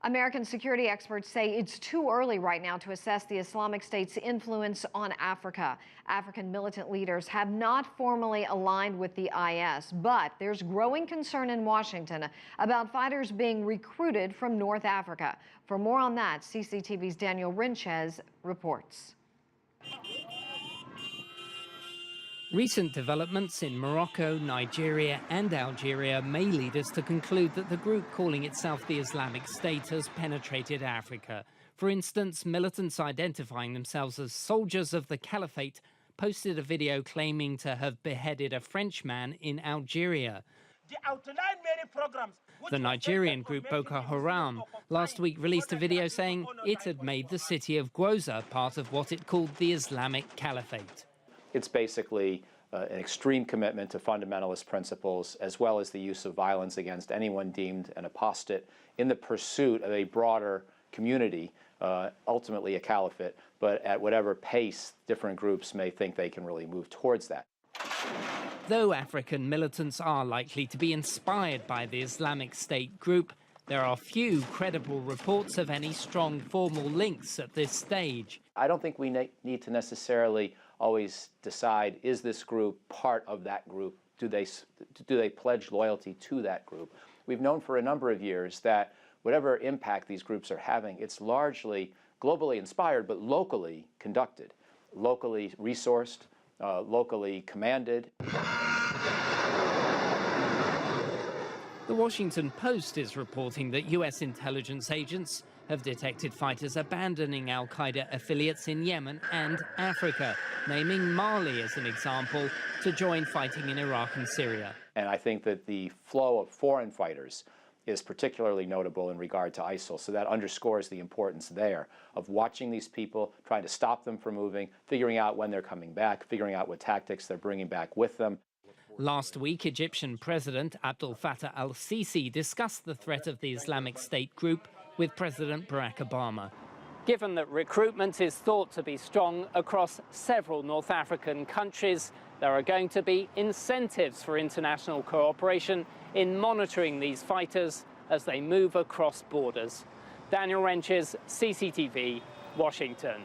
American security experts say it's too early right now to assess the Islamic State's influence on Africa. African militant leaders have not formally aligned with the IS, but there's growing concern in Washington about fighters being recruited from North Africa. For more on that, CCTV's Daniel Ryntjes reports. Recent developments in Morocco, Nigeria and Algeria may lead us to conclude that the group calling itself the Islamic State has penetrated Africa. For instance, militants identifying themselves as soldiers of the Caliphate posted a video claiming to have beheaded a Frenchman in Algeria. The Nigerian group Boko Haram last week released a video saying it had made the city of Gwoza part of what it called the Islamic Caliphate. It's basically an extreme commitment to fundamentalist principles, as well as the use of violence against anyone deemed an apostate in the pursuit of a broader community, ultimately a caliphate, but at whatever pace different groups may think they can really move towards that. Though African militants are likely to be inspired by the Islamic State group, there are few credible reports of any strong formal links at this stage. I don't think we need to necessarily always decide, is this group part of that group? Do they pledge loyalty to that group? We've known for a number of years that whatever impact these groups are having, it's largely globally inspired, but locally conducted, locally resourced, locally commanded. The Washington Post is reporting that U.S. intelligence agents have detected fighters abandoning al-Qaeda affiliates in Yemen and Africa, naming Mali as an example, to join fighting in Iraq and Syria. And I think that the flow of foreign fighters is particularly notable in regard to ISIL, so that underscores the importance there of watching these people, trying to stop them from moving, figuring out when they're coming back, figuring out what tactics they're bringing back with them. Last week, Egyptian President Abdel Fattah al-Sisi discussed the threat of the Islamic State group with President Barack Obama. Given that recruitment is thought to be strong across several North African countries, there are going to be incentives for international cooperation in monitoring these fighters as they move across borders. Daniel Ryntjes, CCTV, Washington.